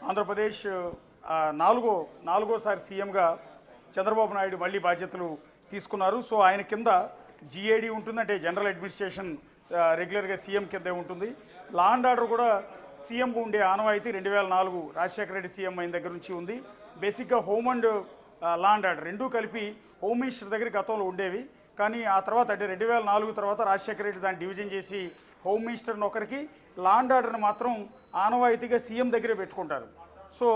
ఆంధ్రప్రదేశ్ నాలుగోసారి సీఎంగా చంద్రబాబు నాయుడు మళ్ళీ బాధ్యతలు తీసుకున్నారు. సో ఆయన కింద జిఏడి ఉంటుందంటే జనరల్ అడ్మినిస్ట్రేషన్ రెగ్యులర్గా సీఎం కిందే ఉంటుంది. లా అండ్ ఆర్డర్ కూడా సీఎంకు ఉండే ఆనవాయితీ 2004 రాజశేఖర రెడ్డి సీఎం అయిన దగ్గర నుంచి ఉంది. బేసిక్గా home and law and order రెండూ కలిపి హోమ్ మినిస్టర్ దగ్గర గతంలో ఉండేవి. కానీ ఆ తర్వాత అంటే 2004 తర్వాత రాజశేఖర రెడ్డి దాన్ని డివిజన్ చేసి హోమ్ మినిస్టర్ని ఒకరికి, లా అండ్ ఆర్డర్ని మాత్రం ఆనవాయితీగా సీఎం దగ్గరే పెట్టుకుంటారు. సో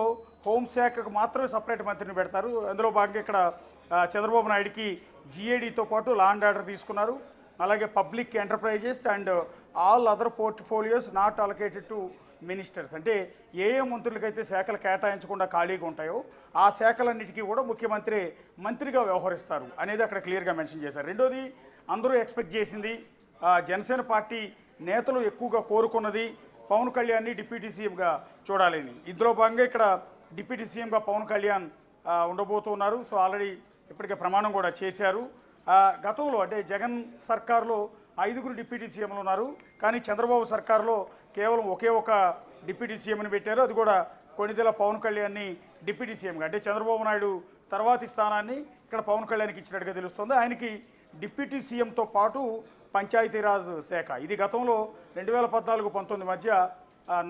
హోంశాఖకు మాత్రమే సపరేట్ మంత్రిని పెడతారు. అందులో భాగంగా ఇక్కడ చంద్రబాబు నాయుడికి జిఏడితో పాటు లా అండ్ ఆర్డర్ తీసుకున్నారు. అలాగే public enterprises and all other portfolios not allocated to ministers, అంటే ఏ మంత్రులకైతే శాఖలు కేటాయించకుండా ఖాళీగా ఉంటాయో ఆ శాఖలన్నిటికీ కూడా ముఖ్యమంత్రి మంత్రిగా వ్యవహరిస్తారు అనేది అక్కడ క్లియర్గా మెన్షన్ చేశారు. రెండోది, అందరూ ఎక్స్పెక్ట్ చేసింది, జనసేన పార్టీ నేతలు ఎక్కువగా కోరుకున్నది పవన్ కళ్యాణ్ని డిప్యూటీ సీఎంగా చూడాలని. ఇందులో భాగంగా ఇక్కడ డిప్యూటీ సీఎంగా పవన్ కళ్యాణ్ ఉండబోతున్నారు. సో ఆల్రెడీ ఇప్పటికే ప్రమాణం కూడా చేశారు. గతంలో అంటే జగన్ సర్కార్లో 5 డిప్యూటీ సీఎంలు ఉన్నారు. కానీ చంద్రబాబు సర్కార్లో కేవలం ఒకే ఒక డిప్యూటీ సీఎంని పెట్టారు. అది కూడా కొణిదెల పవన్ కళ్యాణ్ని డిప్యూటీ సీఎంగా, అంటే చంద్రబాబు నాయుడు తర్వాతి స్థానాన్ని ఇక్కడ పవన్ కళ్యాణ్కి ఇచ్చినట్టుగా తెలుస్తుంది. ఆయనకి డిప్యూటీ సీఎంతో పాటు పంచాయతీరాజ్ శాఖ, ఇది గతంలో 2014-19 మధ్య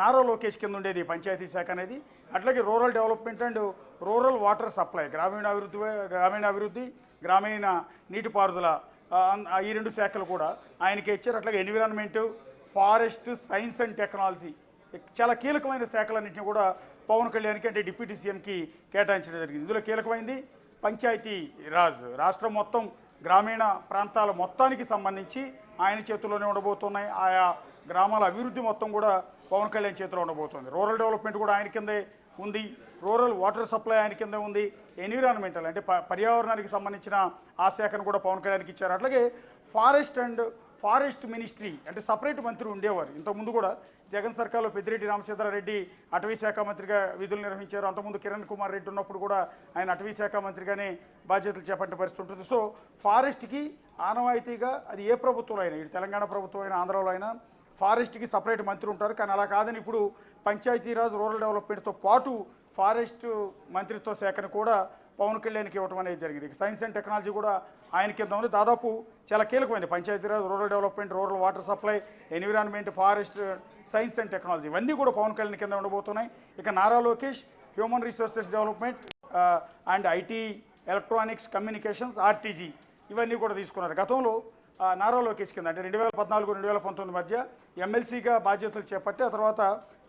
నారా లోకేష్ కింద ఉండేది పంచాయతీ శాఖ అనేది. అట్లాగే rural development and rural water supply, గ్రామీణాభివృద్ధి గ్రామీణ నీటిపారుదల, ఈ 2 శాఖలు కూడా ఆయనకే ఇచ్చారు. అట్లాగే environment, forest, science and technology, చాలా కీలకమైన శాఖలన్నింటినీ కూడా పవన్ కళ్యాణ్కి అంటే డిప్యూటీ సీఎంకి కేటాయించడం జరిగింది. ఇందులో కీలకమైంది పంచాయతీ రాజ్. రాష్ట్రం మొత్తం గ్రామీణ ప్రాంతాల మొత్తానికి సంబంధించి ఆయన చేతుల్లోనే ఉండబోతున్నాయి. ఆయా గ్రామాల అభివృద్ధి మొత్తం కూడా పవన్ కళ్యాణ్ చేతిలో ఉండబోతుంది. రూరల్ డెవలప్మెంట్ కూడా ఆయన కిందే ఉంది. రూరల్ వాటర్ సప్లై ఆయన కింద ఉంది. ఎన్విరాన్మెంటల్ అంటే పర్యావరణానికి సంబంధించిన ఆ శాఖను కూడా పవన్ కళ్యాణ్కి ఇచ్చారు. అట్లాగే ఫారెస్ట్ మినిస్ట్రీ అంటే సపరేట్ మంత్రి ఉండేవారు. ఇంతకుముందు కూడా జగన్ సర్కార్లో పెద్దిరెడ్డి రామచంద్రారెడ్డి అటవీ శాఖ మంత్రిగా విధులు నిర్వహించారు. అంతకుముందు కిరణ్ కుమార్ రెడ్డి ఉన్నప్పుడు కూడా ఆయన అటవీ శాఖ మంత్రిగానే బాధ్యతలు చేపట్టిన పరిస్థితి ఉంటుంది. సో ఫారెస్ట్కి ఆనవాయితీగా అది ఏ ప్రభుత్వంలో అయినా, ఇటు తెలంగాణ ప్రభుత్వం అయినా ఆంధ్రాలో అయినా ఫారెస్ట్కి సపరేట్ మంత్రి ఉంటారు. కానీ అలా కాదని ఇప్పుడు పంచాయతీరాజ్ రూరల్ డెవలప్మెంట్తో పాటు ఫారెస్ట్ మంత్రిత్వ శాఖను కూడా పవన్ కళ్యాణ్కి ఇవ్వడం అనేది జరిగింది. సైన్స్ అండ్ టెక్నాలజీ కూడా ఆయన కింద ఉంది. దాదాపు చాలా కీలకమైంది Panchayati Raj, rural development, rural water supply, environment, forest, science and technology ఇవన్నీ కూడా పవన్ కళ్యాణ్ కింద ఉండబోతున్నాయి. ఇక Nara Lokesh human resources development and IT, electronics, communications, RTG ఇవన్నీ కూడా తీసుకున్నారు. గతంలో నారా లోకేష్ కింద అంటే 2014-2019 మధ్య ఎమ్మెల్సీగా బాధ్యతలు చేపట్టి ఆ తర్వాత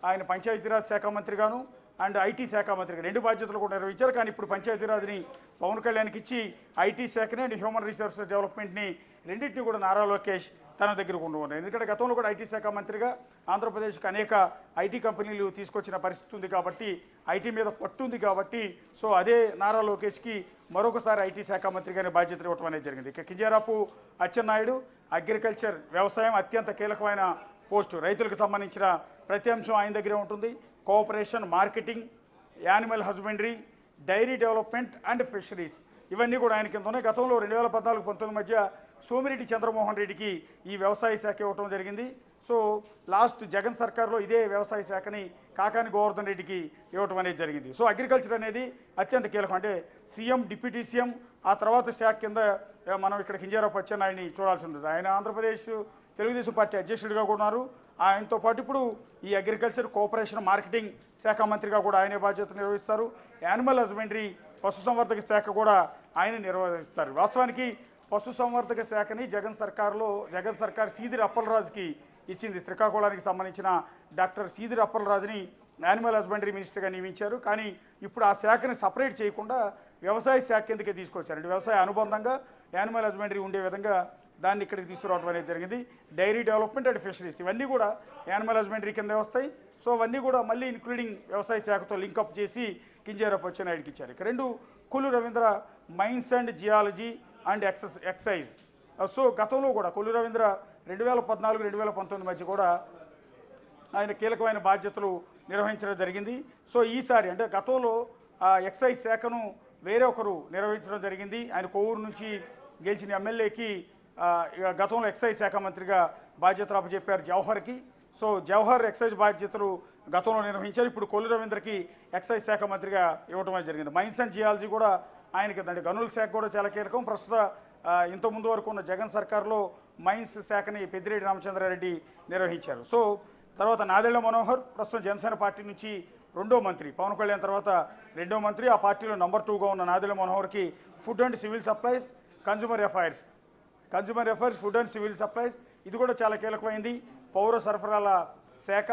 ఆయన పంచాయతీరాజ్ శాఖ మంత్రిగాను అండ్ ఐటీ శాఖ మంత్రిగా 2 బాధ్యతలు కూడా నిర్వహించారు. కానీ ఇప్పుడు పంచాయతీరాజ్ని పవన్ కళ్యాణ్కి ఇచ్చి ఐటీ శాఖని అండ్ హ్యూమన్ రిసోర్సెస్ డెవలప్మెంట్ని రెండింటిని కూడా నారా లోకేష్ తన దగ్గరకు ఉండవున్నారు. ఎందుకంటే గతంలో కూడా ఐటీ శాఖ మంత్రిగా ఆంధ్రప్రదేశ్కి అనేక ఐటీ కంపెనీలు తీసుకొచ్చిన పరిస్థితి ఉంది కాబట్టి, ఐటీ మీద పట్టుంది కాబట్టి, సో అదే నారా లోకేష్కి మరొకసారి ఐటీ శాఖ మంత్రిగానే బాధ్యతలు ఇవ్వడం అనేది జరిగింది. ఇక కింజరాపు అచ్చెన్నాయుడు అగ్రికల్చర్, వ్యవసాయం అత్యంత కీలకమైన పోస్టు. రైతులకు సంబంధించిన ప్రతి అంశం ఆయన దగ్గరే ఉంటుంది. Cooperation, marketing, animal husbandry, dairy development and fisheries ఇవన్నీ కూడా ఆయన కింద ఉన్నాయి. గతంలో 2014-19 మధ్య సోమిరెడ్డి చంద్రమోహన్ రెడ్డికి ఈ వ్యవసాయ శాఖ ఇవ్వటం జరిగింది. సో లాస్ట్ జగన్ సర్కార్లో ఇదే వ్యవసాయ శాఖని కాకాని గోవర్ధన్ రెడ్డికి ఇవ్వటం అనేది జరిగింది. సో అగ్రికల్చర్ అనేది అత్యంత కీలకం. అంటే సీఎం, డిప్యూటీ సీఎం, ఆ తర్వాత శాఖ కింద మనం ఇక్కడ కింజరాపు అచ్చెన్నాయుడిని చూడాల్సి ఉంటుంది. ఆయన ఆంధ్రప్రదేశ్ తెలుగుదేశం పార్టీ అధ్యక్షుడిగా కూడా ఉన్నారు. ఆయనతో పాటు ఇప్పుడు ఈ అగ్రికల్చర్, కోఆపరేషన్, మార్కెటింగ్ శాఖ మంత్రిగా కూడా ఆయనే బాధ్యతలు నిర్వహిస్తారు. యానిమల్ హస్బెండరీ, పశుసంవర్ధక శాఖ కూడా ఆయన నిర్వహిస్తారు. వాస్తవానికి పశుసంవర్ధక శాఖని జగన్ సర్కార్ సీదిరి అప్పలరాజుకి ఇచ్చింది. శ్రీకాకుళానికి సంబంధించిన డాక్టర్ సీదిరి అప్పలరాజుని యానిమల్ హస్బెండరీ మినిస్టర్గా నియమించారు. కానీ ఇప్పుడు ఆ శాఖని సపరేట్ చేయకుండా వ్యవసాయ శాఖ కిందకే తీసుకొచ్చారు. అంటే వ్యవసాయ అనుబంధంగా యానిమల్ హస్బెండరీ ఉండే విధంగా దాన్ని ఇక్కడికి తీసుకురావడం అనేది జరిగింది. డైరీ డెవలప్మెంట్ అండ్ ఫిషరీస్ ఇవన్నీ కూడా యానిమల్ హస్బెండరీ కిందే వస్తాయి. సో అవన్నీ కూడా మళ్ళీ ఇంక్లూడింగ్ వ్యవసాయ శాఖతో లింకప్ చేసి కింజరాపు అచ్చెన్నాయుడికి ఇచ్చారు. ఇక 2 Kollu Ravindra mines and geology and excise. So గతంలో కూడా కొల్లు రవీంద్ర 2014-2019 మధ్య కూడా ఆయన కీలకమైన బాధ్యతలు నిర్వహించడం జరిగింది. సో ఈసారి అంటే గతంలో ఎక్సైజ్ శాఖను వేరే ఒకరు నిర్వహించడం జరిగింది. ఆయన కొవ్వూరు నుంచి గెలిచిన ఎమ్మెల్యేకి గతంలో ఎక్సైజ్ శాఖ మంత్రిగా బాధ్యతలు అప్పచెప్పారు జవహర్కి. సో జవహర్ ఎక్సైజ్ బాధ్యతలు గతంలో నిర్వహించారు. ఇప్పుడు కొల్లు రవీంద్రకి ఎక్సైజ్ శాఖ మంత్రిగా ఇవ్వటం అనేది జరిగింది. మైన్స్ అండ్ జియాలజీ కూడా ఆయనకి అంటే గనుల శాఖ కూడా చాలా కీలకం. ప్రస్తుత ఇంతకుముందు వరకు ఉన్న జగన్ సర్కార్లో మైన్స్ శాఖని పెద్దిరెడ్డి రామచంద్రారెడ్డి నిర్వహించారు. సో తర్వాత నాదెళ్ల మనోహర్ ప్రస్తుతం జనసేన పార్టీ నుంచి రెండో మంత్రి, పవన్ కళ్యాణ్ తర్వాత రెండో మంత్రి. ఆ పార్టీలో నెంబర్ 2గా ఉన్న నాదెళ్ల మనోహర్కి food and civil supplies, consumer affairs, food and civil supplies ఇది కూడా చాలా కీలకమైంది. పౌర సరఫరాల శాఖ,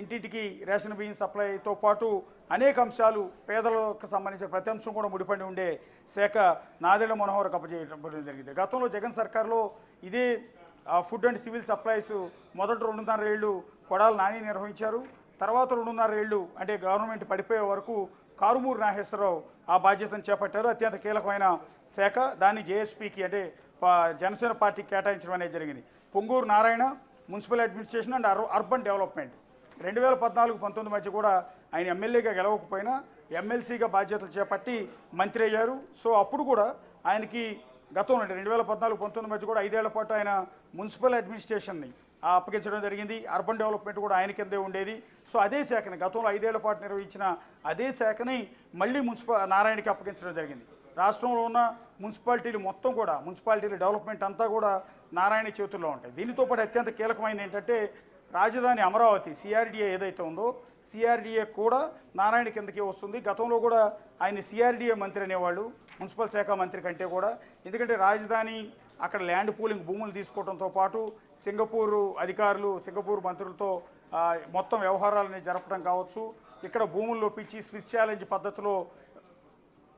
ఇంటింటికి రేషన్ బియ్యం సప్లైతో పాటు అనేక అంశాలు, పేదలకు సంబంధించిన ప్రతి అంశం కూడా ముడిపడి ఉండే శాఖ నాదెళ్ల మనోహర్ అప్పచేయడం జరిగింది. గతంలో జగన్ సర్కార్లో ఇదే ఫుడ్ అండ్ సివిల్ సప్లైస్ మొదటి 2.5 ఏళ్ళు కొడాలి నాని నిర్వహించారు. తర్వాత 2.5 ఏళ్ళు అంటే గవర్నమెంట్ పడిపోయే వరకు కారుమూరి నాగేశ్వరరావు ఆ బాధ్యతను చేపట్టారు. అత్యంత కీలకమైన శాఖ. దాన్ని జేఎస్పీకి అంటే జనసేన పార్టీకి కేటాయించడం అనేది జరిగింది. Ponguru Narayana municipal administration and urban development 2014-19 మధ్య కూడా ఆయన ఎమ్మెల్యేగా గెలవకపోయినా ఎమ్మెల్సీగా బాధ్యతలు చేపట్టి మంత్రి అయ్యారు. సో అప్పుడు కూడా ఆయనకి గతంలో అంటే 2014-19 మధ్య కూడా 5 ఏళ్ల పాటు ఆయన మున్సిపల్ అడ్మినిస్ట్రేషన్ని అప్పగించడం జరిగింది. అర్బన్ డెవలప్మెంట్ కూడా ఆయన కిందే ఉండేది. సో అదే శాఖని గతంలో 5 ఏళ్ల పాటు నిర్వహించిన అదే శాఖని మళ్ళీ నారాయణకి అప్పగించడం జరిగింది. రాష్ట్రంలో ఉన్న మున్సిపాలిటీలు మొత్తం కూడా మున్సిపాలిటీల డెవలప్మెంట్ అంతా కూడా నారాయణ చేతుల్లో ఉంటాయి. దీనితో పాటు అత్యంత కీలకమైనది ఏంటంటే రాజధాని అమరావతి సిఆర్డీఏ ఏదైతే ఉందో సిఆర్డీఏ కూడా నారాయణ కిందకే వస్తుంది. గతంలో కూడా ఆయన సిఆర్డీఏ మంత్రి అనేవాళ్ళు మున్సిపల్ శాఖ మంత్రి కంటే కూడా. ఎందుకంటే రాజధాని అక్కడ ల్యాండ్ పూలింగ్ భూములు తీసుకోవడంతో పాటు సింగపూర్ అధికారులు, సింగపూర్ మంత్రులతో మొత్తం వ్యవహారాలని జరపడం కావచ్చు, ఇక్కడ భూముల్లో పిచ్చి స్విస్ ఛాలెంజ్ పద్ధతిలో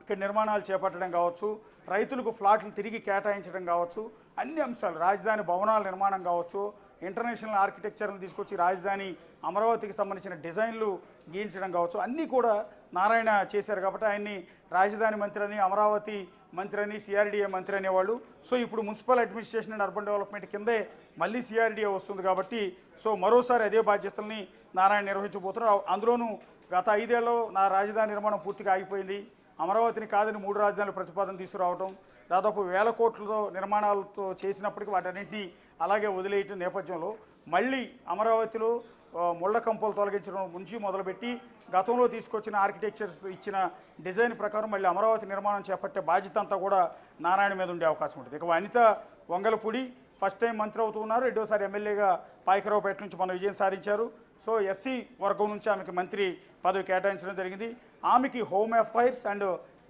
ఇక్కడ నిర్మాణాలు చేపట్టడం కావచ్చు, రైతులకు ఫ్లాట్లు తిరిగి కేటాయించడం కావచ్చు, అన్ని అంశాలు, రాజధాని భవనాల నిర్మాణం కావచ్చు, ఇంటర్నేషనల్ ఆర్కిటెక్చర్ని తీసుకొచ్చి రాజధాని అమరావతికి సంబంధించిన డిజైన్లు గీయించడం కావచ్చు, అన్నీ కూడా నారాయణ చేశారు. కాబట్టి ఆయన్ని రాజధాని మంత్రి అని, అమరావతి మంత్రి అని, సిఆర్డీఏ మంత్రి అనేవాళ్ళు. సో ఇప్పుడు municipal administration and urban development కిందే మళ్ళీ సిఆర్డీఏ వస్తుంది కాబట్టి సో మరోసారి అదే బాధ్యతల్ని నారాయణ నిర్వహించబోతున్నారు. అందులోనూ గత 5 ఏళ్లలో నా రాజధాని నిర్మాణం పూర్తిగా ఆగిపోయింది. అమరావతిని కాదని 3 రాజధానుల ప్రతిపాదన తీసుకురావడం, దాదాపు 1000 కోట్లతో నిర్మాణాలతో చేసినప్పటికీ వాటన్నింటినీ అలాగే వదిలేయటం నేపథ్యంలో మళ్ళీ అమరావతిలో ముళ్ళ కంపలు తొలగించడం నుంచి మొదలుపెట్టి గతంలో తీసుకొచ్చిన ఆర్కిటెక్చర్స్ ఇచ్చిన డిజైన్ ప్రకారం మళ్ళీ అమరావతి నిర్మాణం చేపట్టే బాధ్యత అంతా కూడా నారాయణ మీద ఉండే అవకాశం ఉంటుంది. ఇక అనిత వంగలపూడి ఫస్ట్ టైం మంత్రి అవుతున్నారు. రెండోసారి ఎమ్మెల్యేగా పాయకరావుపేట నుంచి మన విజయం సాధించారు. సో ఎస్సీ వర్గం నుంచి ఆమెకి మంత్రి పదవి కేటాయించడం జరిగింది. ఆమెకి home affairs and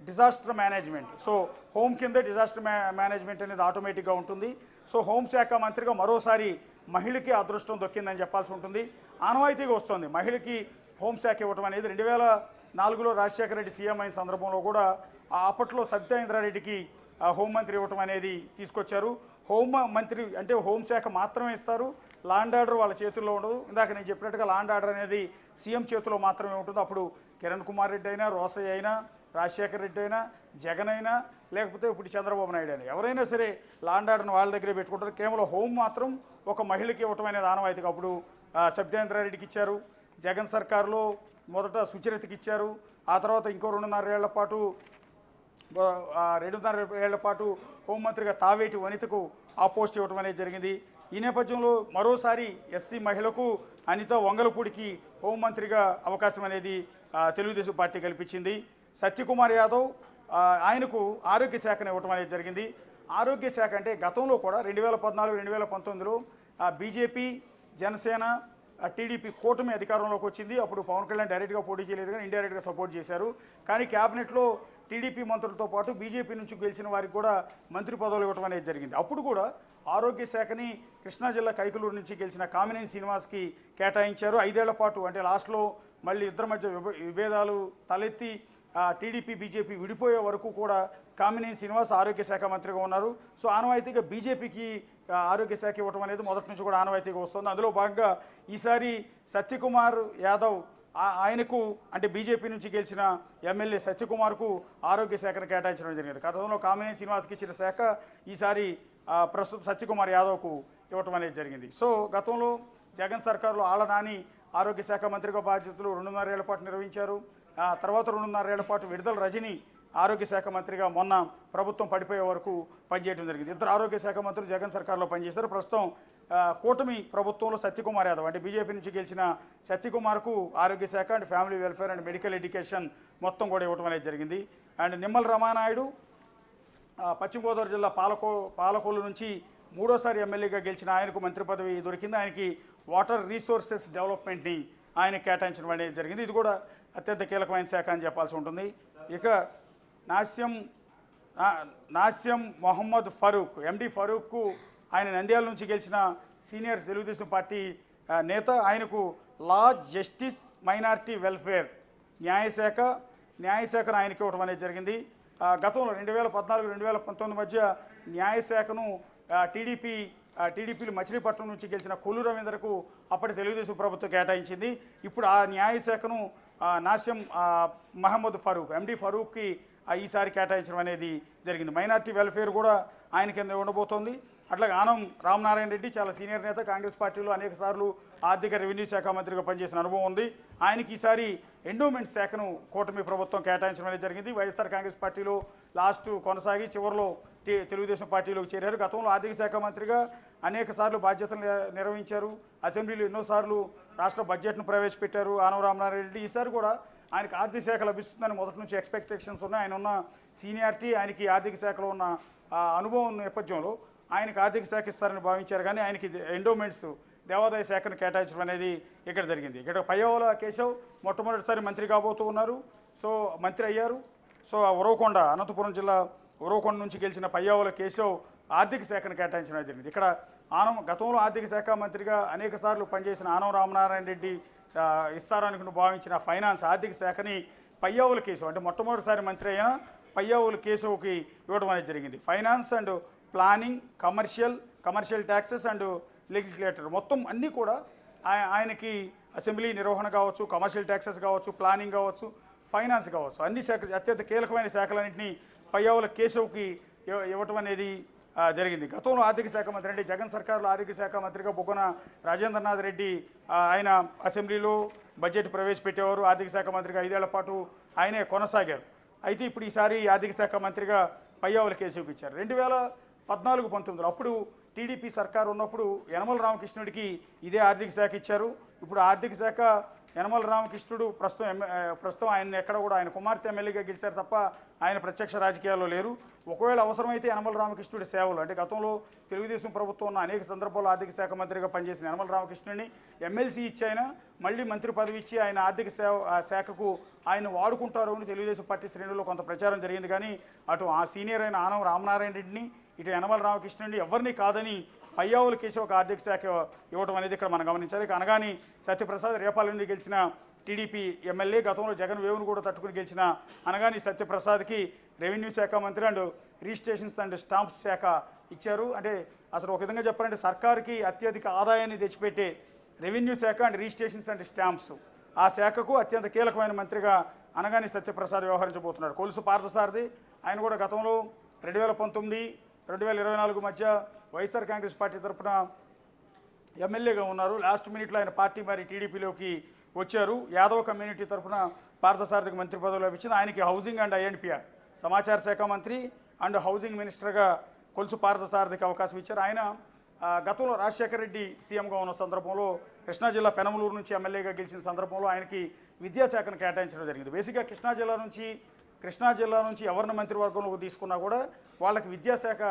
disaster management, so home కింద డిజాస్టర్ మేనేజ్మెంట్ అనేది ఆటోమేటిక్గా ఉంటుంది. సో హోంశాఖ మంత్రిగా మరోసారి మహిళకి అదృష్టం దొక్కిందని చెప్పాల్సి ఉంటుంది. ఆనవాయితీగా వస్తుంది మహిళకి హోంశాఖ ఇవ్వటం అనేది. 2004లో రాజశేఖర రెడ్డి సీఎం అయిన సందర్భంలో కూడా అప్పట్లో సబితా ఇంద్రారెడ్డికి హోంమంత్రి ఇవ్వటం అనేది తీసుకొచ్చారు. హోంమంత్రి అంటే హోంశాఖ మాత్రమే ఇస్తారు, లా అండ్ ఆర్డర్ వాళ్ళ చేతుల్లో ఉండదు. ఇందాక నేను చెప్పినట్టుగా లా అండ్ ఆర్డర్ అనేది సీఎం చేతిలో మాత్రమే ఉంటుంది. అప్పుడు కిరణ్ కుమార్ రెడ్డి అయినా, రోసయ్య అయినా, రాజశేఖర రెడ్డి అయినా, జగన్ అయినా, లేకపోతే ఇప్పుడు చంద్రబాబు నాయుడు అయినా ఎవరైనా సరే లా అండ్ ఆర్డర్ని వాళ్ళ దగ్గరే పెట్టుకుంటారు. కేవలం హోం మాత్రం ఒక మహిళకి ఇవ్వటం అనేది ఆనవాయితీగా అప్పుడు సబితేంద్రారెడ్డికి ఇచ్చారు. జగన్ సర్కారులో మొదట సుచరితకి ఇచ్చారు. ఆ తర్వాత ఇంకో 2.5 ఏళ్ల పాటు 2.5 ఏళ్ల పాటు హోంమంత్రిగా తావేటి వనితకు ఆ పోస్ట్ ఇవ్వడం అనేది జరిగింది. ఈ నేపథ్యంలో మరోసారి ఎస్సీ మహిళకు అనిత వంగలపూడికి హోంమంత్రిగా అవకాశం అనేది తెలుగుదేశం పార్టీ కల్పించింది. సత్యకుమార్ యాదవ్ ఆయనకు ఆరోగ్య శాఖను ఇవ్వటం అనేది జరిగింది. ఆరోగ్య శాఖ అంటే గతంలో కూడా 2014-2019లో బీజేపీ, జనసేన, టీడీపీ కూటమి అధికారంలోకి వచ్చింది. అప్పుడు పవన్ కళ్యాణ్ డైరెక్ట్గా పోటీ చేయలేదు కానీ ఇండైరెక్ట్గా సపోర్ట్ చేశారు. కానీ క్యాబినెట్లో టీడీపీ మంత్రులతో పాటు బీజేపీ నుంచి గెలిచిన వారికి కూడా మంత్రి పదవులు ఇవ్వడం అనేది జరిగింది. అప్పుడు కూడా ఆరోగ్య శాఖని కృష్ణా జిల్లా కైకలూరు నుంచి గెలిచిన కామినేని శ్రీనివాస్కి కేటాయించారు. 5 ఏళ్ల పాటు అంటే లాస్ట్లో మళ్ళీ ఇద్దరి మధ్య విభేదాలు తలెత్తి టీడీపీ, బీజేపీ విడిపోయే వరకు కూడా కామినేని శ్రీనివాస్ ఆరోగ్య శాఖ మంత్రిగా ఉన్నారు. సో ఆనవాయితీగా బీజేపీకి ఆరోగ్య శాఖ ఇవ్వడం అనేది మొదటి నుంచి కూడా ఆనవాయితీగా వస్తుంది. అందులో భాగంగా ఈసారి సత్యకుమార్ యాదవ్ ఆయనకు అంటే బీజేపీ నుంచి గెలిచిన ఎమ్మెల్యే సత్యకుమార్కు ఆరోగ్య శాఖను కేటాయించడం జరిగింది. గతంలో కామినేని శ్రీనివాస్కి ఇచ్చిన శాఖ ఈసారి ప్రస్తుతం సత్యకుమార్ యాదవ్కు ఇవ్వటం అనేది జరిగింది. సో గతంలో జగన్ సర్కారులో ఆళ్ల నాని ఆరోగ్య శాఖ మంత్రిగా బాధ్యతలు 2.5 ఏళ్ల పాటు నిర్వహించారు. తర్వాత 2.5 ఏళ్ల పాటు విడుదల రజని ఆరోగ్య శాఖ మంత్రిగా మొన్న ప్రభుత్వం పడిపోయే వరకు పనిచేయడం జరిగింది. ఇద్దరు ఆరోగ్య శాఖ మంత్రులు జగన్ సర్కార్లో పనిచేశారు. ప్రస్తుతం కూటమి ప్రభుత్వంలో సత్యకుమార్ యాదవ్ అంటే బీజేపీ నుంచి గెలిచిన సత్యకుమార్కు ఆరోగ్య శాఖ and family welfare and medical education మొత్తం కూడా ఇవ్వడం అనేది జరిగింది. అండ్ నిమ్మల రామానాయుడు పశ్చిమ గోదావరి జిల్లా పాలకొల్లు నుంచి మూడోసారి ఎమ్మెల్యేగా గెలిచిన ఆయనకు మంత్రి పదవి దొరికింది. ఆయనకి వాటర్ రీసోర్సెస్ డెవలప్మెంట్ని ఆయన కేటాయించడం అనేది జరిగింది. ఇది కూడా అత్యంత కీలకమైన శాఖ అని చెప్పాల్సి ఉంటుంది. ఇక నాస్యం మొహమ్మద్ ఫరూక్ ఎండి ఫరూక్కు ఆయన నంద్యాల నుంచి గెలిచిన సీనియర్ తెలుగుదేశం పార్టీ నేత. ఆయనకు లా, జస్టిస్, మైనారిటీ వెల్ఫేర్ న్యాయశాఖను ఆయనకి ఇవ్వడం అనేది జరిగింది. గతంలో 2014-2019 మధ్య న్యాయశాఖను టీడీపీలు మచిలీపట్నం నుంచి గెలిచిన కొల్లు రవీంద్రకు అప్పటి తెలుగుదేశం ప్రభుత్వం కేటాయించింది. ఇప్పుడు ఆ న్యాయశాఖను నాస్యం మహమ్మద్ ఫరూక్ ఎండి ఫరూక్కి ఈసారి కేటాయించడం అనేది జరిగింది. మైనార్టీ వెల్ఫేర్ కూడా ఆయన కింద ఉండబోతోంది. అట్లాగే ఆనం రామనారాయణ రెడ్డి చాలా సీనియర్ నేత, కాంగ్రెస్ పార్టీలో అనేక సార్లు ఆర్థిక రెవెన్యూ శాఖ మంత్రిగా పనిచేసిన అనుభవం ఉంది. ఆయనకి ఈసారి ఎండోమెంట్ శాఖను కూటమి ప్రభుత్వం కేటాయించడం అనేది జరిగింది. వైఎస్ఆర్ కాంగ్రెస్ పార్టీలో లాస్ట్ కొనసాగి చివరిలో తెలుగుదేశం పార్టీలోకి చేరారు. గతంలో ఆర్థిక శాఖ మంత్రిగా అనేక సార్లు బాధ్యతలు నిర్వహించారు. అసెంబ్లీలో ఎన్నోసార్లు రాష్ట్ర బడ్జెట్ను ప్రవేశపెట్టారు ఆనం రామనారాయణ రెడ్డి. ఈసారి కూడా ఆయనకు ఆర్థిక శాఖ లభిస్తుందని మొదటి నుంచి ఎక్స్పెక్టేషన్స్ ఉన్నాయి. ఆయన ఉన్న సీనియారిటీ, ఆయనకి ఆర్థిక శాఖలో ఉన్న అనుభవం నేపథ్యంలో ఆయనకు ఆర్థిక శాఖ ఇస్తారని భావించారు. కానీ ఆయనకి ఎండోమెంట్స్ దేవాదాయ శాఖను కేటాయించడం అనేది ఇక్కడ జరిగింది. ఇక్కడ పయ్యవోల కేశవ్ మొట్టమొదటిసారి మంత్రి కాబోతూ ఉన్నారు. సో మంత్రి అయ్యారు. సో ఉరవకొండ అనంతపురం జిల్లా ఉరవకొండ నుంచి గెలిచిన పయ్యవోల కేశవ్ ఆర్థిక శాఖను కేటాయించడం జరిగింది. ఇక్కడ గతంలో ఆర్థిక శాఖ మంత్రిగా అనేక సార్లు పనిచేసిన ఆనం రామనారాయణ రెడ్డి ఇస్తారనుకుని భావించిన ఫైనాన్స్ ఆర్థిక శాఖని పయ్యవోల కేశవ్ అంటే మొట్టమొదటిసారి మంత్రి అయిన పయ్యవోల కేశవ్కి ఇవ్వడం అనేది జరిగింది. Finance and planning, commercial taxes and legislator మొత్తం అన్నీ కూడా ఆయనకి అసెంబ్లీ నిర్వహణ కావచ్చు, కమర్షియల్ ట్యాక్సెస్ కావచ్చు, ప్లానింగ్ కావచ్చు, ఫైనాన్స్ కావచ్చు, అన్ని అత్యంత కీలకమైన శాఖలన్నింటినీ పయ్యవోల కేశవ్కి ఇవ్వటం అనేది జరిగింది. గతంలో ఆర్థిక శాఖ మంత్రి అంటే జగన్ సర్కారులో ఆర్థిక శాఖ మంత్రిగా బొగ్గన రాజేంద్రనాథ్ రెడ్డి ఆయన అసెంబ్లీలో బడ్జెట్ ప్రవేశపెట్టేవారు. ఆర్థిక శాఖ మంత్రిగా 5 ఏళ్ల పాటు ఆయనే కొనసాగారు. అయితే ఇప్పుడు ఈసారి ఆర్థిక శాఖ మంత్రిగా పయ్యవోల కేశవ్కి ఇచ్చారు. 2014-19 అప్పుడు టీడీపీ సర్కారు ఉన్నప్పుడు యనమల రామకృష్ణుడికి ఇదే ఆర్థిక శాఖ ఇచ్చారు. ఇప్పుడు ఆర్థిక శాఖ యనమల రామకృష్ణుడు ప్రస్తుతం ఆయన ఎక్కడ కూడా ఆయన కుమార్తె ఎమ్మెల్యేగా గెలిచారు తప్ప ఆయన ప్రత్యక్ష రాజకీయాల్లో లేరు. ఒకవేళ అవసరమైతే యనమల రామకృష్ణుడి సేవలు అంటే గతంలో తెలుగుదేశం ప్రభుత్వం ఉన్న అనేక సందర్భాల్లో ఆర్థిక శాఖ మంత్రిగా పనిచేసిన యనమల రామకృష్ణుడిని ఎమ్మెల్సీ ఇచ్చి ఆయన మళ్ళీ మంత్రి పదవి ఇచ్చి ఆయన ఆర్థిక శాఖకు ఆయన వాడుకుంటారు అని తెలుగుదేశం పార్టీ శ్రేణుల్లో కొంత ప్రచారం జరిగింది. కానీ అటు ఆ సీనియర్ అయిన ఆనం రామనారాయణ రెడ్డిని ఇటు యనమల రామకృష్ణుడిని ఎవరిని కాదని పయ్యవోల కేశవ్ ఆర్థిక శాఖ ఇవ్వడం అనేది ఇక్కడ మనం గమనించాలి. అనగాని సత్యప్రసాద్ రేపాల నుండి గెలిచిన టీడీపీ ఎమ్మెల్యే, గతంలో జగన్ వేవును కూడా తట్టుకుని గెలిచిన అనగాని సత్యప్రసాద్కి రెవెన్యూ శాఖ మంత్రి అండ్ రిజిస్ట్రేషన్స్ అండ్ స్టాంప్స్ శాఖ ఇచ్చారు. అంటే అసలు ఒక విధంగా చెప్పాలంటే సర్కారుకి అత్యధిక ఆదాయాన్ని తెచ్చిపెట్టే రెవెన్యూ శాఖ అండ్ రిజిస్ట్రేషన్స్ అండ్ స్టాంప్స్ ఆ శాఖకు అత్యంత కీలకమైన మంత్రిగా అనగాని సత్యప్రసాద్ వ్యవహరించబోతున్నారు. కొలుసు పార్థసారథి ఆయన కూడా గతంలో 2019-2024 మధ్య వైఎస్ఆర్ కాంగ్రెస్ పార్టీ తరఫున ఎమ్మెల్యేగా ఉన్నారు. లాస్ట్ మినిట్లో ఆయన పార్టీ మరి టీడీపీలోకి వచ్చారు. యాదవ్ కమ్యూనిటీ తరఫున పార్థసారథికి మంత్రి పదవి లభించింది. ఆయనకి హౌసింగ్ అండ్ ఐఎన్పిఆర్ సమాచార శాఖ మంత్రి అండ్ హౌసింగ్ మినిస్టర్గా కొలుసు పార్థసారథికి అవకాశం ఇచ్చారు. ఆయన గతంలో రాజశేఖర రెడ్డి సీఎంగా ఉన్న సందర్భంలో కృష్ణా జిల్లా పెనమలూరు నుంచి ఎమ్మెల్యేగా గెలిచిన సందర్భంలో ఆయనకి విద్యాశాఖను కేటాయించడం జరిగింది. బేసిక్గా కృష్ణా జిల్లా నుంచి ఎవరిని మంత్రివర్గంలోకి తీసుకున్నా కూడా వాళ్ళకి విద్యాశాఖ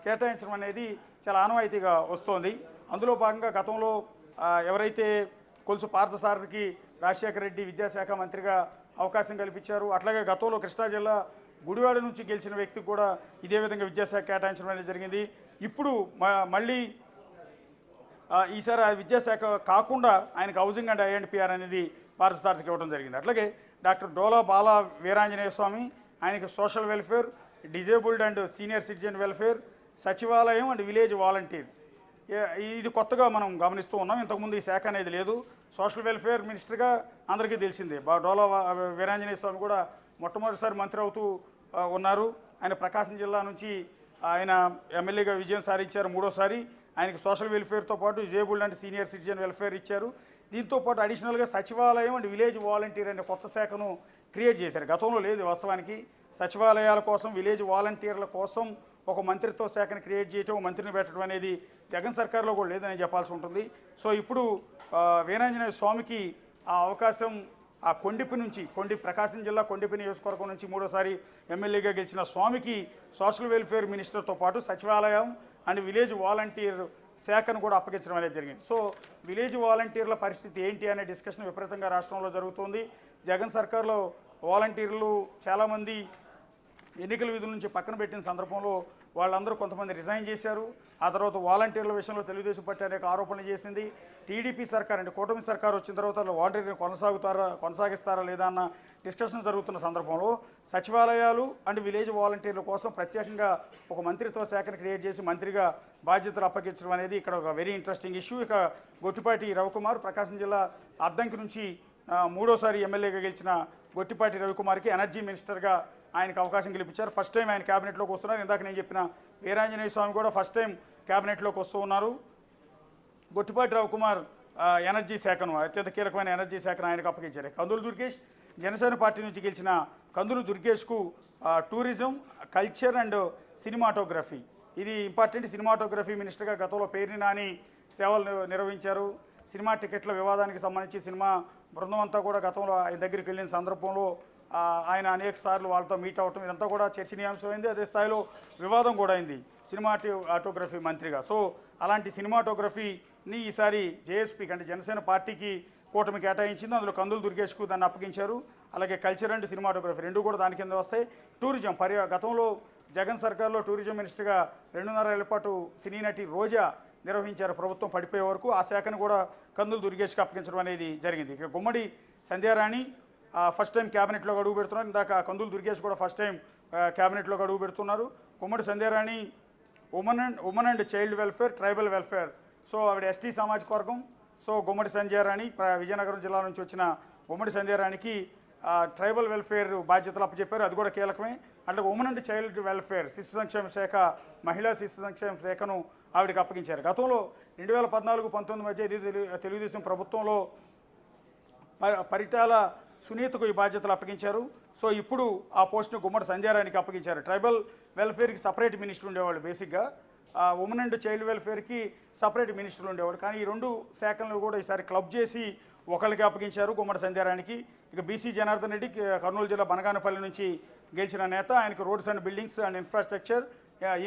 కేటాయించడం అనేది చాలా ఆనవాయితీగా వస్తోంది. అందులో భాగంగా గతంలో ఎవరైతే కొలుసు పార్థసారథికి రాజశేఖర రెడ్డి విద్యాశాఖ మంత్రిగా అవకాశం కల్పించారు. అట్లాగే గతంలో కృష్ణా జిల్లా గుడివాడ నుంచి గెలిచిన వ్యక్తికి కూడా ఇదే విధంగా విద్యాశాఖ కేటాయించడం అనేది జరిగింది. ఇప్పుడు మళ్ళీ ఈసారి ఆ విద్యాశాఖ కాకుండా ఆయనకు హౌసింగ్ అండ్ ఐఎన్పిఆర్ అనేది పార్థసారథికి ఇవ్వడం జరిగింది. అట్లాగే డాక్టర్ డోలా బాల వీరాంజనేయ స్వామి ఆయనకి social welfare, disabled and senior citizen welfare, సచివాలయం అండ్ విలేజ్ వాలంటీర్ ఇది కొత్తగా మనం గమనిస్తూ ఉన్నాం. ఇంతకుముందు ఈ శాఖ అనేది లేదు. సోషల్ వెల్ఫేర్ మినిస్టర్గా అందరికీ తెలిసిందే. డోలా వీరాంజనేయ స్వామి కూడా మొట్టమొదటిసారి మంత్రి అవుతూ ఉన్నారు. ఆయన ప్రకాశం జిల్లా నుంచి ఆయన ఎమ్మెల్యేగా విజయం సాధించారు మూడోసారి. ఆయనకి సోషల్ వెల్ఫేర్తో పాటు disabled and senior citizen welfare ఇచ్చారు. దీంతోపాటు అడిషనల్గా సచివాలయం అండ్ విలేజ్ వాలంటీర్ అనే కొత్త శాఖను క్రియేట్ చేశారు. గతంలో లేదు వాస్తవానికి. సచివాలయాల కోసం, విలేజ్ వాలంటీర్ల కోసం ఒక మంత్రిత్వ శాఖను క్రియేట్ చేయటం, మంత్రిని పెట్టడం అనేది జగన్ సర్కార్లో కూడా లేదని చెప్పాల్సి ఉంటుంది. సో ఇప్పుడు వీరాంజనేయ స్వామికి ఆ అవకాశం ఆ కొండిపి ప్రకాశం జిల్లా కొండిపి నియోజకవర్గం నుంచి మూడోసారి ఎమ్మెల్యేగా గెలిచిన స్వామికి సోషల్ వెల్ఫేర్ మినిస్టర్తో పాటు సచివాలయం అండ్ విలేజ్ వాలంటీర్ శాఖను కూడా అప్పగించడం అనేది జరిగింది. సో విలేజ్ వాలంటీర్ల పరిస్థితి ఏంటి అనే డిస్కషన్ విపరీతంగా రాష్ట్రంలో జరుగుతుంది. జగన్ సర్కార్లో వాలంటీర్లు చాలామంది ఎన్నికల విధుల నుంచి పక్కన పెట్టిన సందర్భంలో వాళ్ళందరూ కొంతమంది రిజైన్ చేశారు. ఆ తర్వాత వాలంటీర్ల విషయంలో తెలుగుదేశం పార్టీ అనేక ఆరోపణలు చేసింది. టీడీపీ సర్కార్ అంటే కూటమి సర్కార్ వచ్చిన తర్వాత వాలంటీర్ని కొనసాగిస్తారా లేదా అన్న డిస్కషన్ జరుగుతున్న సందర్భంలో సచివాలయాలు అండ్ విలేజ్ వాలంటీర్ల కోసం ప్రత్యేకంగా ఒక మంత్రిత్వ శాఖను క్రియేట్ చేసి మంత్రిగా బాధ్యతలు అప్పగించడం అనేది ఇక్కడ ఒక వెరీ ఇంట్రెస్టింగ్ ఇష్యూ. ఇక గొట్టిపాటి రవికుమార్ ప్రకాశం జిల్లా అద్దంకి నుంచి మూడోసారి ఎమ్మెల్యేగా గెలిచిన గొట్టిపాటి రవికుమార్కి ఎనర్జీ మినిస్టర్గా ఆయనకు అవకాశం కల్పించారు. ఫస్ట్ టైం ఆయన క్యాబినెట్లోకి వస్తున్నారు. ఇందాక నేను చెప్పిన వీరాంజనేయ స్వామి కూడా ఫస్ట్ టైం క్యాబినెట్లోకి వస్తూ ఉన్నారు. గొట్టిపాటి రవికుమార్ ఎనర్జీ శాఖను, అత్యంత కీలకమైన ఎనర్జీ శాఖను ఆయనకు అప్పగించారు. కందులు దుర్గేష్ జనసేన పార్టీ నుంచి గెలిచిన కందులు దుర్గేష్కు టూరిజం, కల్చర్ అండ్ సినిమాటోగ్రఫీ, ఇది ఇంపార్టెంట్. సినిమాటోగ్రఫీ మినిస్టర్గా గతంలో పేర్ని నాని సేవలు నిర్వహించారు. సినిమా టికెట్ల వివాదానికి సంబంధించి సినిమా బృందం అంతా కూడా గతంలో ఆయన దగ్గరికి వెళ్ళిన సందర్భంలో ఆయన అనేక సార్లు వాళ్ళతో మీట్ అవటం ఇదంతా కూడా చర్చనీయాంశమైంది. అదే స్థాయిలో వివాదం కూడా అయింది సినిమాటోగ్రఫీ మంత్రిగా. సో అలాంటి సినిమాటోగ్రఫీని ఈసారి జేఎస్పీకి అంటే జనసేన పార్టీకి కూటమి కేటాయించింది. అందులో కందులు దుర్గేష్కు దాన్ని అప్పగించారు. అలాగే కల్చర్ అండ్ సినిమాటోగ్రఫీ రెండు కూడా దాని కింద వస్తాయి. టూరిజం గతంలో జగన్ సర్కార్లో టూరిజం మినిస్టర్గా 2.5 ఏళ్ల పాటు సినీ నటి రోజా నిర్వహించారు ప్రభుత్వం పడిపోయే వరకు. ఆ శాఖను కూడా కందులు దుర్గేష్కి అప్పగించడం అనేది జరిగింది. ఇక గుమ్మడి సంధ్యారాణి ఫస్ట్ టైం క్యాబినెట్లోకి అడుగు పెడుతున్నారు. ఇందాక కందులు దుర్గేష్ కూడా ఫస్ట్ టైం క్యాబినెట్లోకి అడుగు పెడుతున్నారు. Gummadi Sandhyarani women and child welfare, tribal welfare. So ఆవిడ ఎస్టీ సామాజిక వర్గం. సో గుమ్మడి సంధ్యారాణి విజయనగరం జిల్లా నుంచి వచ్చిన గుమ్మడి సంధ్యారాణికి ట్రైబల్ వెల్ఫేర్ బాధ్యతలు అప్పచెప్పారు. అది కూడా కీలకమే. అంటే ఉమెన్ అండ్ చైల్డ్ వెల్ఫేర్, శిశు సంక్షేమ శాఖ, మహిళా శిశు సంక్షేమ శాఖను ఆవిడకి అప్పగించారు. గతంలో 2014-19 మధ్య తెలుగుదేశం ప్రభుత్వంలో పరిటాల సునీతకు ఈ బాధ్యతలు అప్పగించారు. సో ఇప్పుడు ఆ పోస్ట్ను గుమ్మడి సంధ్యారానికి అప్పగించారు. ట్రైబల్ వెల్ఫేర్కి సపరేట్ మినిస్టర్ ఉండేవాళ్ళు, బేసిక్గా ఉమెన్ అండ్ చైల్డ్ వెల్ఫేర్కి సపరేట్ మినిస్టర్లు ఉండేవాడు. కానీ ఈ రెండు శాఖలను కూడా ఈసారి క్లబ్ చేసి ఒకరికి అప్పగించారు గుమ్మడి సంధ్యారానికి. ఇక బీసీ జనార్దన్ రెడ్డి కర్నూలు జిల్లా బనగానపల్లి నుంచి గెలిచిన నేత. ఆయనకు roads and buildings and infrastructure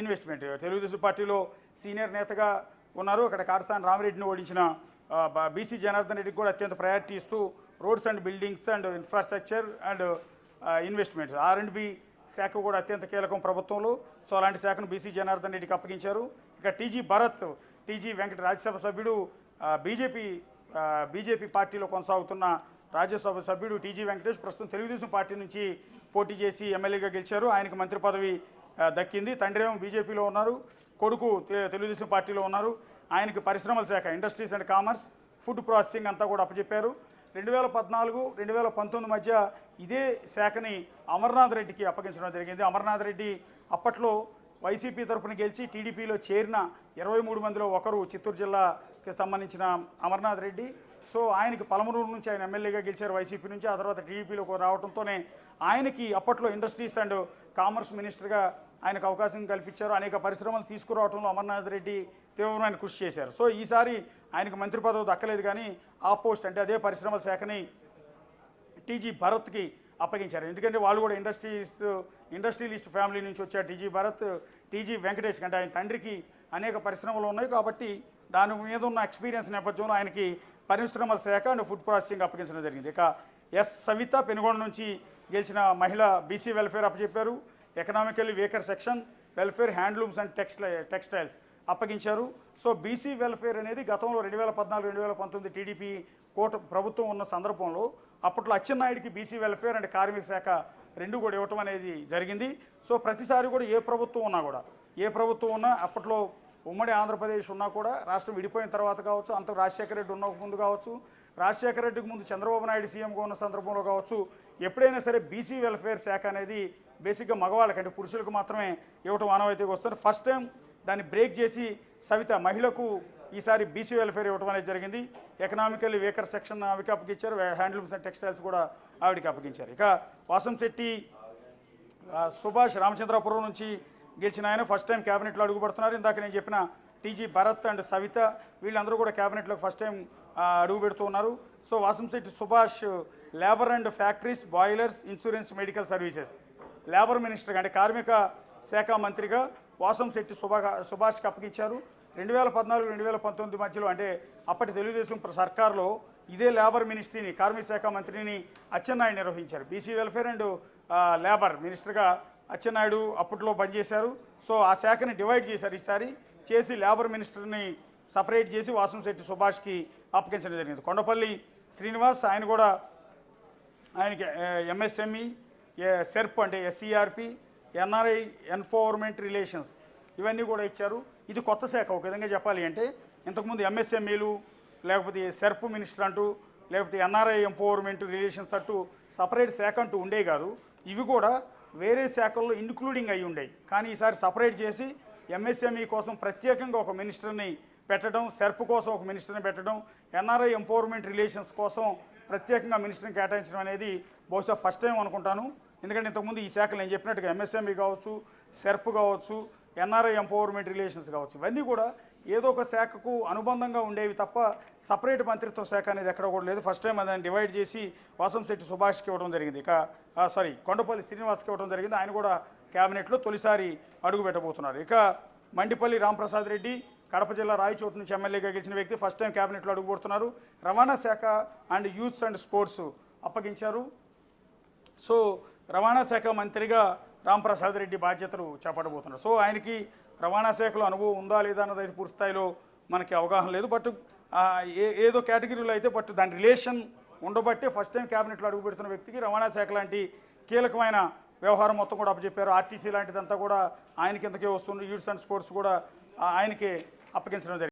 investment. Telugu Desam పార్టీలో సీనియర్ నేతగా ఉన్నారు. అక్కడ కాటసాని రామిరెడ్డిని ఓడించిన బీసీ జనార్దన్ రెడ్డికి కూడా అత్యంత ప్రయారిటీ ఇస్తూ roads and buildings and infrastructure and investment R&B శాఖ కూడా అత్యంత కీలకం ప్రభుత్వంలో. సో అలాంటి శాఖను బీసీ జనార్దన్ రెడ్డికి అప్పగించారు. ఇక టీజీ వెంకట రాజ్యసభ సభ్యుడు, బీజేపీ పార్టీలో కొనసాగుతున్న రాజ్యసభ సభ్యుడు టీజీ వెంకటేష్ ప్రస్తుతం తెలుగుదేశం పార్టీ నుంచి పోటీ చేసి ఎమ్మెల్యేగా గెలిచారు. ఆయనకు మంత్రి పదవి దక్కింది. తండ్రి ఏమో బీజేపీలో ఉన్నారు, కొడుకు తెలుగుదేశం పార్టీలో ఉన్నారు. ఆయనకి పరిశ్రమల శాఖ, industries and commerce, food processing అంతా కూడా అప్పచెప్పారు. 2014-2019 మధ్య ఇదే శాఖని అమర్నాథ్ రెడ్డికి అప్పగించడం జరిగింది. అమర్నాథ్ రెడ్డి అప్పట్లో వైసీపీ తరఫున గెలిచి టీడీపీలో చేరిన 23 మందిలో ఒకరు, చిత్తూరు జిల్లాకి సంబంధించిన అమర్నాథ్ రెడ్డి. సో ఆయనకి పలమనూరు నుంచి ఆయన ఎమ్మెల్యేగా గెలిచారు వైసీపీ నుంచి. ఆ తర్వాత టీడీపీలోకి రావడంతోనే ఆయనకి అప్పట్లో ఇండస్ట్రీస్ అండ్ కామర్స్ మినిస్టర్గా ఆయనకు అవకాశం కల్పించారు. అనేక పరిశ్రమలు తీసుకురావడంలో అమర్నాథ్ రెడ్డి తీవ్రమైన కృషి చేశారు. సో ఈసారి ఆయనకు మంత్రి పదవి దక్కలేదు, కానీ ఆ పోస్ట్ అంటే అదే పరిశ్రమల శాఖని టీజీ భరత్కి అప్పగించారు. ఎందుకంటే వాళ్ళు కూడా ఇండస్ట్రియలిస్ట్ ఫ్యామిలీ నుంచి వచ్చారు. టీజీ వెంకటేష్ అంటే ఆయన తండ్రికి అనేక పరిశ్రమలు ఉన్నాయి కాబట్టి దాని మీద ఉన్న ఎక్స్పీరియన్స్ నేపథ్యంలో ఆయనకి పరిశ్రమల శాఖ అండ్ ఫుడ్ ప్రాసెసింగ్ అప్పగించడం జరిగింది. ఇక సవిత పెనుగొండ నుంచి గెలిచిన మహిళ బీసీ వెల్ఫేర్ అప్పచెప్పారు. Economically weaker section, welfare, handlooms and textiles అప్పగించారు. సో బీసీ వెల్ఫేర్ అనేది గతంలో 2014-2019 టీడీపీ ప్రభుత్వం ఉన్న సందర్భంలో అప్పట్లో అచ్చెన్నాయుడికి బీసీ వెల్ఫేర్ అండ్ కార్మిక శాఖ రెండు కూడా ఇవ్వటం అనేది జరిగింది. సో ప్రతిసారి కూడా ఏ ప్రభుత్వం ఉన్నా అప్పట్లో ఉమ్మడి ఆంధ్రప్రదేశ్ ఉన్నా కూడా రాష్ట్రం విడిపోయిన తర్వాత కావచ్చు, అంత రాజశేఖర రెడ్డి ఉన్న ముందు కావచ్చు, రాజశేఖర రెడ్డికి ముందు చంద్రబాబు నాయుడు సీఎంగా ఉన్న సందర్భంలో కావచ్చు, ఎప్పుడైనా సరే బీసీ వెల్ఫేర్ శాఖ అనేది బేసిక్గా మగవాళ్ళకంటే పురుషులకు మాత్రమే ఇవ్వటం ఆనవాయితీగా వస్తుంది. ఫస్ట్ టైం దాన్ని బ్రేక్ చేసి సవిత మహిళకు ఈసారి బీసీ వెల్ఫేర్ ఇవ్వడం అనేది జరిగింది. ఎకనామికల్లీ వీకర్ సెక్షన్ ఆవిడకి అప్పగించారు. హ్యాండ్లూమ్స్ అండ్ టెక్స్టైల్స్ కూడా ఆవిడకి అప్పగించారు. ఇక వాసంశెట్టి సుభాష్ రామచంద్రాపురం నుంచి గెలిచిన ఆయన ఫస్ట్ టైం క్యాబినెట్లో అడుగుపెడుతున్నారు. ఇందాక నేను చెప్పిన టీజీ భరత్ అండ్ సవిత వీళ్ళందరూ కూడా క్యాబినెట్లో ఫస్ట్ టైం అడుగు పెడుతూ ఉన్నారు. So Vasamsetti Subhash labour and factories, boilers, insurance, medical services labour మినిస్టర్గా అంటే కార్మిక శాఖ మంత్రిగా వాసంశెట్టి సుభాష్కి అప్పగించారు. 2014-2019 మధ్యలో అంటే అప్పటి తెలుగుదేశం సర్కార్లో ఇదే లేబర్ మినిస్ట్రీని, కార్మిక శాఖ మంత్రిని అచ్చెన్నాయుడు నిర్వహించారు. బీసీ వెల్ఫేర్ అండ్ లేబర్ మినిస్టర్గా అచ్చెన్నాయుడు అప్పట్లో పనిచేశారు. సో ఆ శాఖని డివైడ్ చేశారు ఈసారి, చేసి లేబర్ మినిస్టర్ని సపరేట్ చేసి వాసంశెట్టి సుభాష్కి అప్పగించడం జరిగింది. కొండపల్లి శ్రీనివాస్ ఆయన కూడా ఆయనకి ఎంఎస్ఎంఈ, సెర్ప్ అంటే ఎస్సీఆర్పి, ఎన్ఆర్ఐ ఎంపవర్మెంట్ రిలేషన్స్ ఇవన్నీ కూడా ఇచ్చారు. ఇది కొత్త శాఖ ఒక విధంగా చెప్పాలి అంటే. ఇంతకుముందు ఎంఎస్ఎంఈలు లేకపోతే సెర్ప్ మినిస్టర్ అంటూ లేకపోతే ఎన్ఆర్ఐ ఎంపవర్మెంట్ రిలేషన్స్ అంటూ సపరేట్ శాఖ అంటూ ఉండే కాదు. ఇవి కూడా వేరే శాఖల్లో ఇన్క్లూడింగ్ అయి ఉండేవి. కానీ ఈసారి సపరేట్ చేసి ఎంఎస్ఎంఈ కోసం ప్రత్యేకంగా ఒక మినిస్టర్ని పెట్టడం, సెర్ప్ కోసం ఒక మినిస్టర్ని పెట్టడం, ఎన్ఆర్ఐ ఎంపవర్మెంట్ రిలేషన్స్ కోసం ప్రత్యేకంగా మినిస్టర్ని కేటాయించడం అనేది బహుశా ఫస్ట్ టైం అనుకుంటాను. ఎందుకంటే ఇంతకుముందు ఈ శాఖలు నేను చెప్పినట్టుగా ఎంఎస్ఎంఈ కావచ్చు, సెర్ప్ కావచ్చు, ఎన్ఆర్ఐ ఎంపవర్మెంట్ రిలేషన్స్ కావచ్చు, ఇవన్నీ కూడా ఏదో ఒక శాఖకు అనుబంధంగా ఉండేవి తప్ప సపరేట్ మంత్రిత్వ శాఖ అనేది ఎక్కడ కూడా లేదు. ఫస్ట్ టైం దాన్ని డివైడ్ చేసి వాసంశెట్టి సుభాష్కి ఇవ్వడం జరిగింది. కొండపల్లి శ్రీనివాస్కి ఇవ్వడం జరిగింది. ఆయన కూడా క్యాబినెట్లో తొలిసారి అడుగు పెట్టబోతున్నారు. ఇక మండిపల్లి రాంప్రసాద్ రెడ్డి కడప జిల్లా రాయచోటు నుంచి ఎమ్మెల్యేగా గెలిచిన వ్యక్తి ఫస్ట్ టైం క్యాబినెట్లో అడుగుపెడుతున్నారు. రవాణా శాఖ అండ్ యూత్స్ అండ్ స్పోర్ట్స్ అప్పగించారు. సో రవాణా శాఖ మంత్రిగా రాంప్రసాద్ రెడ్డి బాధ్యతలు చేపట్టబోతున్నారు. సో ఆయనకి రవాణా శాఖలో అనుభవం ఉందా లేదా అన్నది అయితే పూర్తి స్థాయిలో మనకి అవగాహన లేదు. బట్ ఏదో కేటగిరీలో అయితే బట్ దాని రిలేషన్ ఉండబట్టే ఫస్ట్ టైం క్యాబినెట్లో అడుగుపెడుతున్న వ్యక్తికి రవాణా శాఖ లాంటి కీలకమైన వ్యవహారం మొత్తం కూడా అప్పచెప్పారు. ఆర్టీసీ లాంటిదంతా కూడా ఆయన కిందకే వస్తుంది. యూత్స్ అండ్ స్పోర్ట్స్ కూడా ఆయనకే అప్పగించడం జరిగింది.